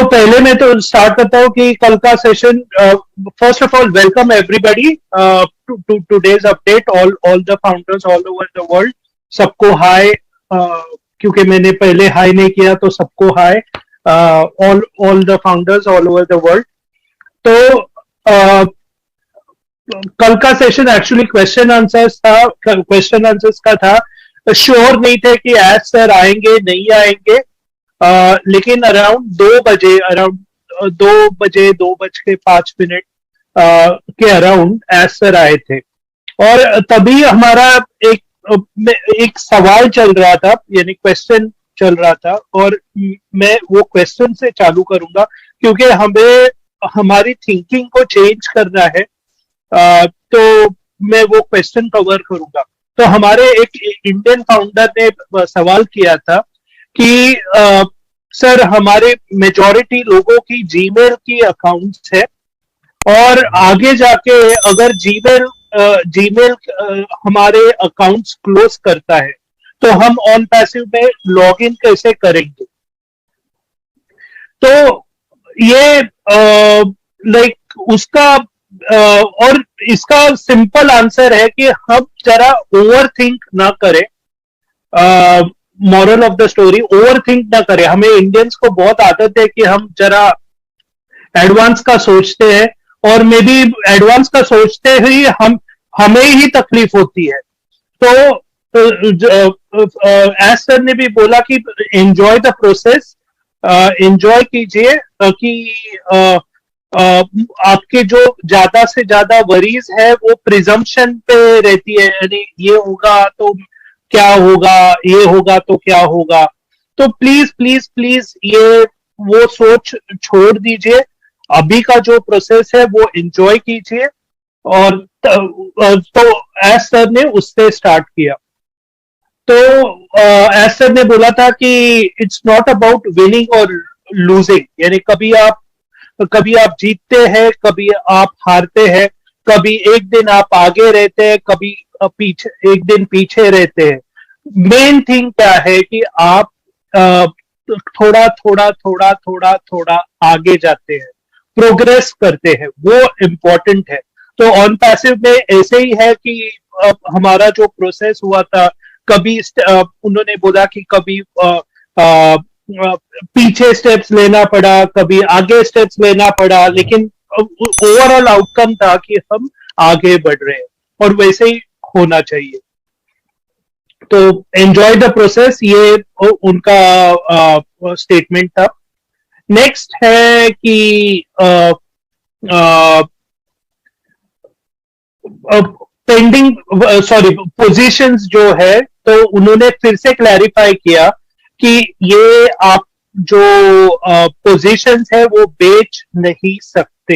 पहले मैं तो स्टार्ट करता हूँ कि कल का session, first of all welcome everybody to today's update, all the founders all over the world. सबको हाय, क्योंकि मैंने पहले हाय नहीं किया तो सबको hi, all the founders all over the world. तो कल का सेशन एक्चुअली क्वेश्चन आंसर्स का था। श्योर नहीं थे कि एज सर आएंगे नहीं आएंगे, लेकिन अराउंड 2 बजे 2 बज के 5 मिनट के अराउंड एज सर आए थे। और तभी हमारा एक सवाल चल रहा था, यानी क्वेश्चन चल रहा था, और मैं वो क्वेश्चन से चालू करूंगा क्योंकि हमें हमारी थिंकिंग को चेंज करना है। तो मैं वो क्वेश्चन कवर करूंगा। तो हमारे एक इंडियन फाउंडर ने सवाल किया था कि सर, हमारे मेजॉरिटी लोगों की जीमेल की अकाउंट्स है, और आगे जाके अगर जीमेल हमारे अकाउंट्स क्लोज करता है तो हम ऑन पैसिव में लॉग इन कैसे करेंगे। तो ये उसका और इसका सिंपल आंसर है कि हम जरा ओवर थिंक ना करें। Moral of the story, over think ना करें। हमें इंडियंस को बहुत आदत है कि हम जरा एडवांस का सोचते हैं, और मे बी एडवांस का सोचते ही हमें ही तकलीफ होती है। तो एज सर ने भी बोला कि एंजॉय द प्रोसेस, एंजॉय कीजिए कि आपके जो ज्यादा से ज्यादा वरीज है वो प्रिजम्पशन पे रहती है, यानी ये होगा तो क्या होगा, ये होगा तो क्या होगा। तो प्लीज प्लीज प्लीज ये वो सोच छोड़ दीजिए। अभी का जो प्रोसेस है वो एंजॉय कीजिए। और तो एज सर ने उससे स्टार्ट किया। तो एज सर ने बोला था कि इट्स नॉट अबाउट विनिंग और लूजिंग, यानी कभी आप जीतते हैं, कभी आप हारते हैं, कभी एक दिन आप आगे रहते हैं, कभी एक दिन पीछे रहते हैं। मेन थिंग क्या है कि आप थोड़ा थोड़ा थोड़ा थोड़ा थोड़ा आगे जाते हैं, प्रोग्रेस करते हैं, वो इम्पोर्टेंट है। तो ऑन पैसिव में ऐसे ही है कि हमारा जो प्रोसेस हुआ था, कभी उन्होंने बोला कि कभी पीछे स्टेप्स लेना पड़ा, कभी आगे स्टेप्स लेना पड़ा, लेकिन ओवरऑल आउटकम था कि हम आगे बढ़ रहे हैं, और वैसे ही होना चाहिए। तो एंजॉय द प्रोसेस, ये उनका स्टेटमेंट था। नेक्स्ट है कि पेंडिंग पोजीशंस जो है, तो उन्होंने फिर से क्लैरिफाई किया कि ये आप जो पोजीशंस है वो बेच नहीं सकते।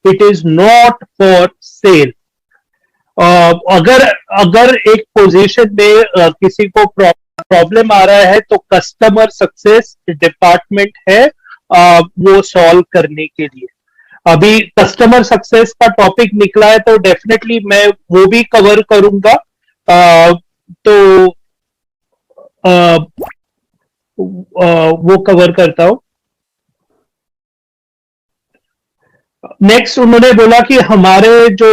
It is not for sale. अगर एक पोजीशन में किसी को प्रॉब्लम आ रहा है तो कस्टमर सक्सेस डिपार्टमेंट है वो सॉल्व करने के लिए। अभी कस्टमर सक्सेस का टॉपिक निकला है तो डेफिनेटली मैं वो भी कवर करूंगा। तो वो कवर करता हूं। नेक्स्ट उन्होंने बोला कि हमारे जो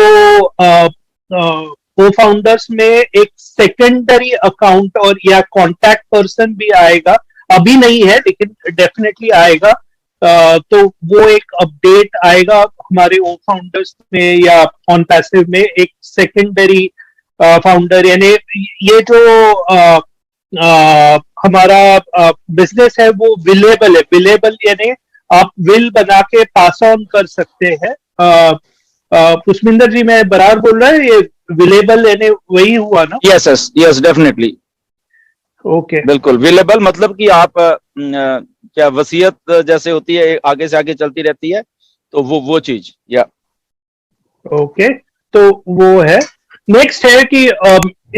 को फाउंडर्स में एक सेकेंडरी अकाउंट और या कॉन्टैक्ट पर्सन भी आएगा। अभी नहीं है लेकिन डेफिनेटली आएगा। तो वो एक अपडेट आएगा हमारे ओ फाउंडर्स में या ऑन पैसिव में, एक सेकेंडरी फाउंडर, यानी ये जो हमारा बिजनेस है वो विलेबल है। विलेबल यानी आप विल बना के पास ऑन कर सकते हैं। पुष्पिंदर जी, मैं बराबर बोल रहा है? ये विलेबल यानी वही हुआ ना? Yes yes yes, definitely. Okay, बिल्कुल। विलेबल मतलब कि आप क्या वसीयत जैसे होती है, आगे से आगे चलती रहती है, तो वो चीज। या ओके, तो वो है। नेक्स्ट है कि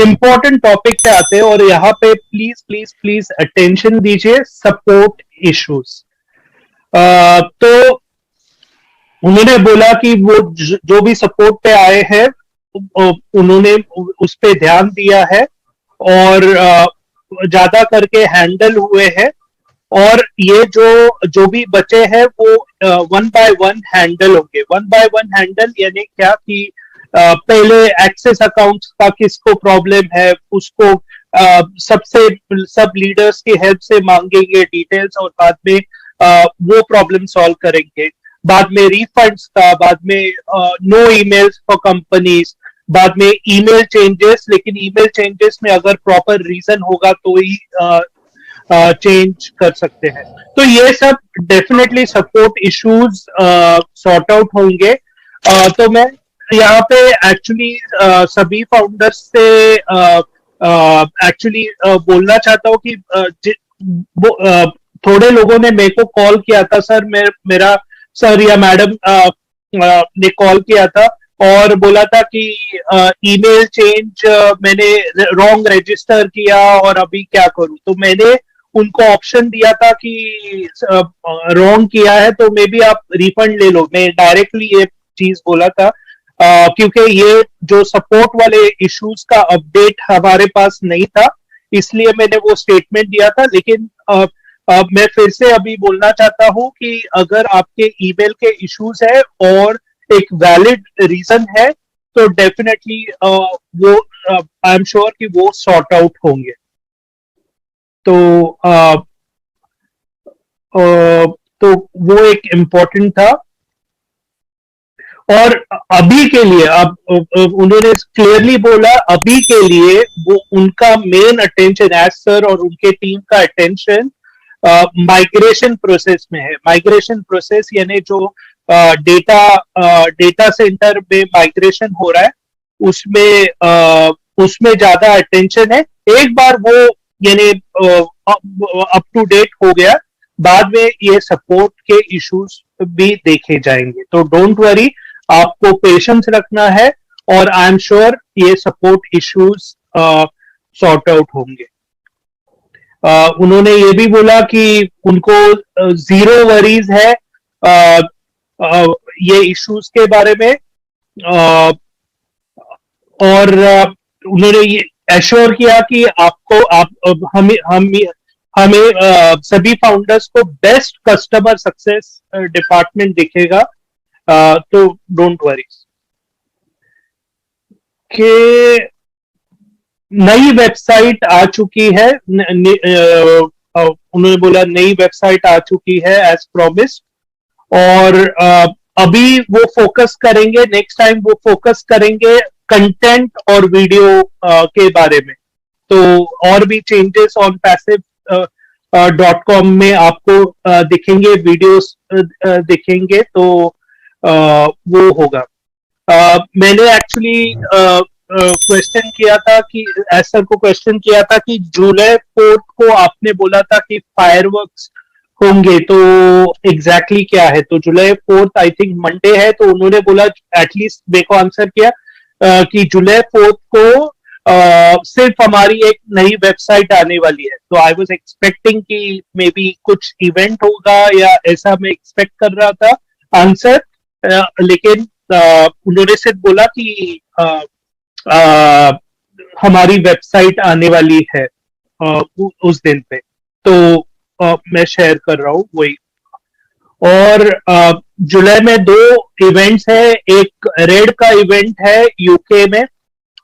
इंपॉर्टेंट टॉपिक पे आते हैं, और यहाँ पे प्लीज प्लीज प्लीज अटेंशन दीजिए, सपोर्ट इश्यूज। तो उन्होंने बोला कि वो जो भी सपोर्ट पे आए हैं उन्होंने उस पे ध्यान दिया है और ज्यादा करके हैंडल हुए हैं, और ये जो भी बचे हैं वो वन बाय वन हैंडल होंगे। वन बाय वन हैंडल यानी क्या कि पहले एक्सेस अकाउंट्स का किसको प्रॉब्लम है उसको सब लीडर्स की हेल्प से मांगेंगे डिटेल्स और बाद में वो प्रॉब्लम सॉल्व करेंगे। बाद में रिफंड्स का, बाद में नो ईमेल्स फॉर कंपनीज, बाद में ईमेल चेंजेस, लेकिन ईमेल चेंजेस में अगर प्रॉपर रीजन होगा तो ही चेंज कर सकते हैं। तो ये सब definitely support issues sort out होंगे। तो मैं यहाँ पे एक्चुअली सभी फाउंडर्स से एक्चुअली बोलना चाहता हूँ कि थोड़े लोगों ने मेरे को कॉल किया था, सर मेरा सर या मैडम ने कॉल किया था और बोला था कि ईमेल चेंज मैंने रॉन्ग रजिस्टर किया और अभी क्या करूं। तो मैंने उनको ऑप्शन दिया था कि रॉन्ग किया है तो मे बी आप रिफंड ले लो। मैं डायरेक्टली ये चीज बोला था क्योंकि ये जो सपोर्ट वाले इश्यूज का अपडेट हमारे पास नहीं था, इसलिए मैंने वो स्टेटमेंट दिया था। लेकिन मैं फिर से अभी बोलना चाहता हूं कि अगर आपके ईमेल के इश्यूज है और एक वैलिड रीजन है तो डेफिनेटली वो आई एम श्योर कि वो सॉर्ट आउट होंगे। तो तो वो एक इम्पोर्टेंट था। और अभी के लिए अब उन्होंने क्लियरली बोला अभी के लिए वो उनका मेन अटेंशन एज सर और उनके टीम का अटेंशन माइग्रेशन प्रोसेस में है। माइग्रेशन प्रोसेस यानी जो डेटा सेंटर में माइग्रेशन हो रहा है उसमें ज्यादा अटेंशन है। एक बार वो यानी अप टू डेट हो गया, बाद में ये सपोर्ट के इश्यूज भी देखे जाएंगे। तो डोंट वरी, आपको पेशेंस रखना है और आई एम श्योर ये सपोर्ट इश्यूज सॉर्ट आउट होंगे। उन्होंने ये भी बोला कि उनको जीरो वरीज है ये इश्यूज के बारे में, और उन्होंने ये एश्योर किया कि हमें सभी फाउंडर्स को बेस्ट कस्टमर सक्सेस डिपार्टमेंट दिखेगा। तो डोंट वरी। कि नई वेबसाइट आ चुकी है, उन्होंने बोला नई वेबसाइट आ चुकी है एज प्रॉमिस्ड, और अभी वो फोकस करेंगे, नेक्स्ट टाइम वो फोकस करेंगे कंटेंट और वीडियो के बारे में। तो और भी चेंजेस ऑन passive.com में आपको दिखेंगे, वीडियोस दिखेंगे, तो वो होगा। मैंने एक्चुअली क्वेश्चन किया था कि सर को क्वेश्चन किया था कि जुलाई 4 को आपने बोला था कि फायरवर्क्स होंगे, तो एग्जैक्टली क्या है? तो जुलाई 4 आई थिंक मंडे है, तो उन्होंने बोला, एटलीस्ट मेरे को आंसर किया कि जुलाई 4 को सिर्फ हमारी एक नई वेबसाइट आने वाली है। तो आई वाज एक्सपेक्टिंग कि मे बी कुछ इवेंट होगा या ऐसा मैं एक्सपेक्ट कर रहा था आंसर, लेकिन उन्होंने सिर्फ बोला कि हमारी वेबसाइट आने वाली है उस दिन पे। तो मैं शेयर कर रहा हूँ वही। और जुलाई में 2 इवेंट्स है, एक रेड का इवेंट है यूके में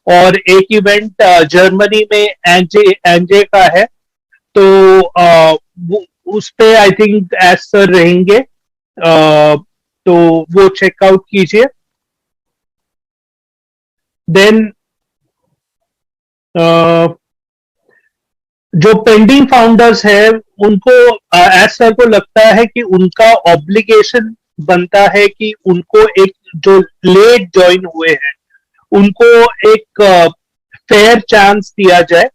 और एक इवेंट जर्मनी में एनजे का है। तो उस पे आई थिंक एज सर रहेंगे, तो वो चेकआउट कीजिए। देन जो पेंडिंग फाउंडर्स है उनको एज सर को लगता है कि उनका ऑब्लिगेशन बनता है कि उनको एक जो लेट ज्वाइन हुए हैं उनको एक फेयर चांस दिया जाए।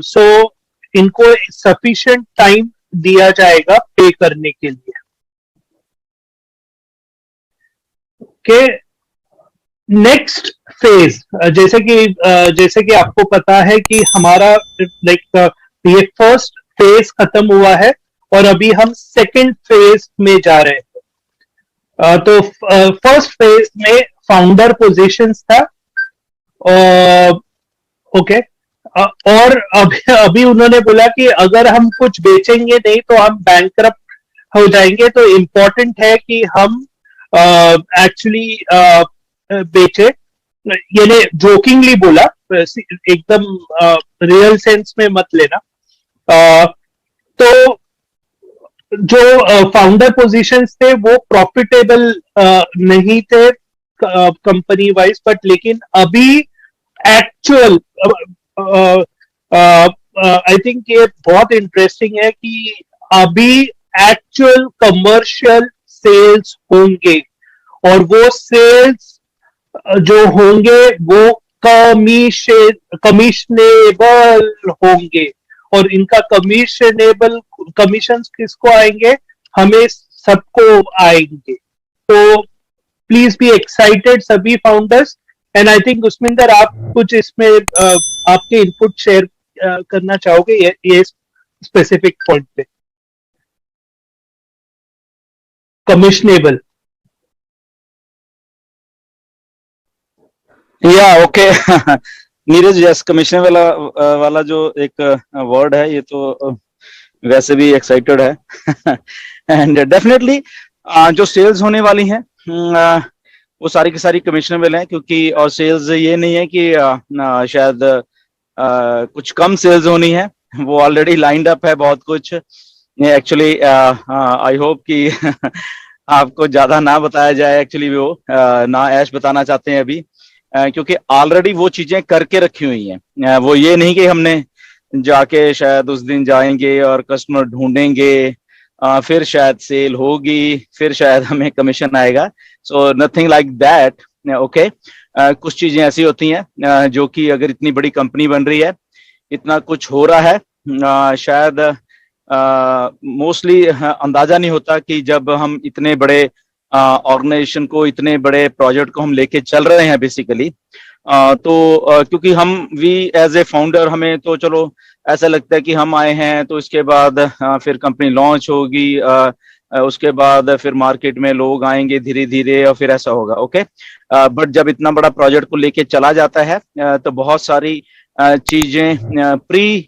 सो इनको सफिशिएंट टाइम दिया जाएगा पे करने के लिए। ओके, नेक्स्ट फेज, जैसे कि आपको पता है कि हमारा लाइक ये फर्स्ट फेज खत्म हुआ है और अभी हम सेकंड फेज में जा रहे हैं। तो फर्स्ट फेज में फाउंडर पोजीशंस था। ओके, और अभी अभी उन्होंने बोला कि अगर हम कुछ बेचेंगे नहीं तो हम बैंकरप्ट हो जाएंगे, तो इम्पोर्टेंट है कि हम एक्चुअली बेचे। यानी जोकिंगली बोला, एकदम रियल सेंस में मत लेना। तो जो फाउंडर पोजीशंस थे वो प्रॉफिटेबल नहीं थे कंपनी वाइज, बट लेकिन अभी एक्चुअल आई थिंक ये बहुत इंटरेस्टिंग है कि अभी एक्चुअल कमर्शियल सेल्स होंगे, और वो सेल्स जो होंगे वो कमिशनेबल होंगे, और इनका कमीशन किसको आएंगे? हमें सबको आएंगे। तो प्लीज बी एक्साइटेड सभी फाउंडर्स। एंड आई थिंक उस्मिंदर, आप कुछ इसमें आपके इनपुट शेयर करना चाहोगे ये स्पेसिफिक पॉइंट पे? कमिशनेबल। या ओके। नीरज, यस, कमिश्नर वाला जो एक वर्ड है, ये तो वैसे भी एक्साइटेड है। एंड डेफिनेटली जो सेल्स होने वाली हैं वो सारी की सारी कमिश्नरेबल हैं, क्योंकि और सेल्स ये नहीं है कि शायद कुछ कम सेल्स होनी है, वो ऑलरेडी लाइंड अप है बहुत कुछ। एक्चुअली आई होप कि आपको ज्यादा ना बताया जाए, एक्चुअली वो ना ऐश बताना चाहते हैं अभी, क्योंकि ऑलरेडी वो चीजें करके रखी हुई हैं। वो ये नहीं कि हमने जाके शायद उस दिन जाएंगे और कस्टमर ढूंढेंगे, फिर शायद सेल होगी, फिर शायद हमें कमीशन आएगा। So nothing like that. Okay, कुछ चीजें ऐसी होती हैं जो कि अगर इतनी बड़ी कंपनी बन रही है, इतना कुछ हो रहा है, शायद मोस्टली अंदाजा नहीं होता कि जब हम इतने बड़े ऑर्गेनाइजेशन को, इतने बड़े प्रोजेक्ट को हम लेके चल रहे हैं बेसिकली, तो क्योंकि हम वी एज ए फाउंडर, हमें तो चलो ऐसा लगता है कि हम आए हैं तो इसके बाद फिर कंपनी लॉन्च होगी, उसके बाद फिर मार्केट में लोग आएंगे धीरे धीरे और फिर ऐसा होगा। ओके, बट जब इतना बड़ा प्रोजेक्ट को लेके चला जाता है तो बहुत सारी चीजें प्री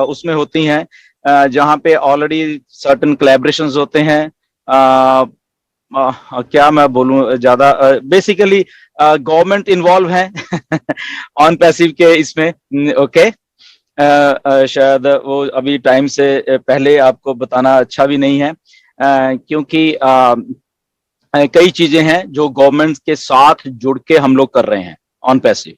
उसमें होती हैं, जहाँ पे ऑलरेडी सर्टन कोलैबोरेशंस होते हैं। क्या मैं बोलूं ज्यादा, बेसिकली गवर्नमेंट इन्वॉल्व है ऑन पैसिव के इसमें। ओके, शायद वो अभी टाइम से पहले आपको बताना अच्छा भी नहीं है, क्योंकि कई चीजें हैं जो गवर्नमेंट के साथ जुड़ के हम लोग कर रहे हैं ऑन पैसिव।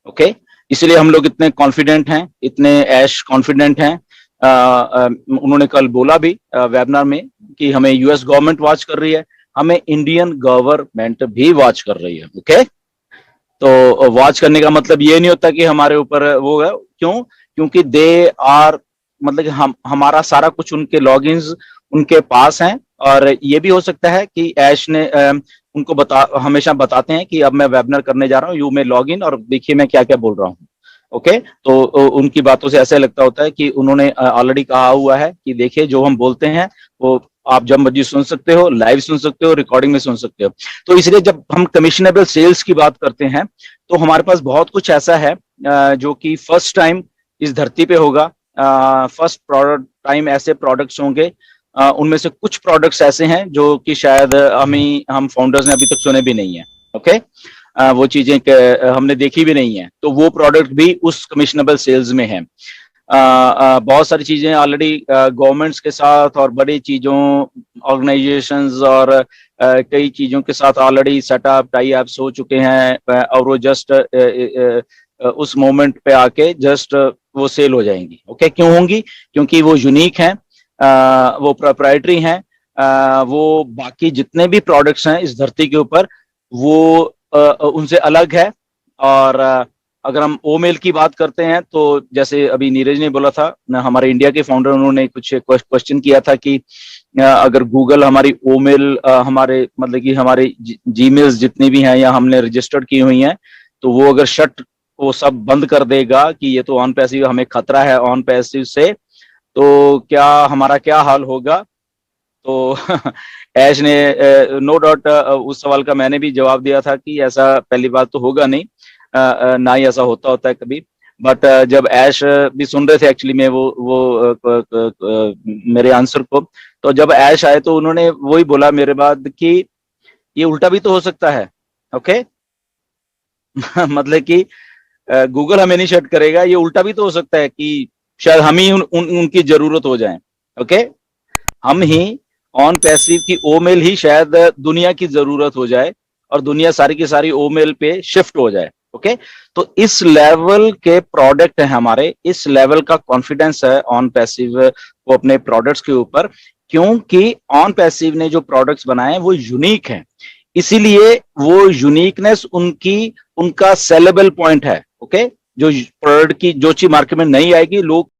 ओके, इसलिए हम लोग इतने कॉन्फिडेंट हैं, इतने ऐश कॉन्फिडेंट हैं। उन्होंने कल बोला भी वेबिनार में कि हमें यूएस गवर्नमेंट वॉच कर रही है, हमें इंडियन गवर्नमेंट भी वॉच कर रही है। ओके, तो वॉच करने का मतलब ये नहीं होता कि हमारे ऊपर वो है, क्यों? क्योंकि दे आर, मतलब कि हमारा सारा कुछ उनके लॉगिन्स उनके पास हैं, और ये भी हो सकता है कि ऐश ने उनको हमेशा बताते हैं कि अब मैं वेबिनार करने जा रहा हूँ, यू में लॉग इन और देखिए मैं क्या क्या बोल रहा हूँ। ओके, तो उनकी बातों से ऐसा लगता होता है कि उन्होंने ऑलरेडी कहा हुआ है कि देखिए जो हम बोलते हैं वो आप जब मर्जी सुन सकते हो, लाइव सुन सकते हो, रिकॉर्डिंग में सुन सकते हो। तो इसलिए जब हम कमिशनेबल सेल्स की बात करते हैं तो हमारे पास बहुत कुछ ऐसा है जो कि फर्स्ट टाइम इस धरती पे होगा। फर्स्ट प्रोडक्ट टाइम ऐसे प्रोडक्ट्स होंगे, उनमें से कुछ प्रोडक्ट्स ऐसे हैं जो कि शायद हम फाउंडर्स ने अभी तक सुने भी नहीं है। ओके, वो चीजें हमने देखी भी नहीं है, तो वो प्रोडक्ट भी उस कमिशनेबल सेल्स में है। बहुत सारी चीजें ऑलरेडी गवर्नमेंट्स के साथ और बड़ी चीजों, ऑर्गेनाइजेशंस और कई चीजों के साथ ऑलरेडी सेटअप टाई अप्स हो चुके हैं, और वो जस्ट उस मोमेंट पे आके जस्ट वो सेल हो जाएंगी। ओके, क्यों होंगी? क्योंकि वो यूनिक हैं, वो प्रोप्राइटरी हैं, वो बाकी जितने भी प्रोडक्ट्स हैं इस धरती के ऊपर वो उनसे अलग है। और अगर हम ओमेल की बात करते हैं तो जैसे अभी नीरज ने बोला था, हमारे इंडिया के फाउंडर, उन्होंने कुछ क्वेश्चन किया था कि अगर गूगल हमारी ओमेल, हमारे मतलब कि हमारे जीमेल्स जितनी भी हैं या हमने रजिस्टर्ड की हुई हैं, तो वो अगर वो सब बंद कर देगा कि ये तो ऑन पैसिव, हमें खतरा है ऑन पैसिव से, तो क्या हमारा क्या हाल होगा? तो ऐश ने नो डाउट उस सवाल का मैंने भी जवाब दिया था कि ऐसा पहली बात तो होगा नहीं, ना ही ऐसा होता है कभी। बट जब ऐश भी सुन रहे थे एक्चुअली में वो मेरे आंसर को, तो जब ऐश आए तो उन्होंने वही बोला मेरे बाद कि ये उल्टा भी तो हो सकता है। ओके मतलब कि गूगल हमें नहीं सेट करेगा, ये उल्टा भी तो हो सकता है कि शायद हम ही उनकी जरूरत हो जाए। ओके हम ही ऑन पैसिव की ओमेल ही शायद दुनिया की जरूरत हो जाए और दुनिया सारी की सारी ओमेल पे शिफ्ट हो जाए। ओके तो इस लेवल के प्रोडक्ट है हमारे, इस लेवल का कॉन्फिडेंस है ऑन पैसिव को अपने प्रोडक्ट्स के ऊपर, क्योंकि ऑन पैसिव ने जो प्रोडक्ट्स बनाए हैं वो यूनिक हैं, इसीलिए वो यूनिकनेस उनका सेलेबल पॉइंट है। ओके जो प्रोडक्ट की जो चीज मार्केट में नहीं आएगी लोग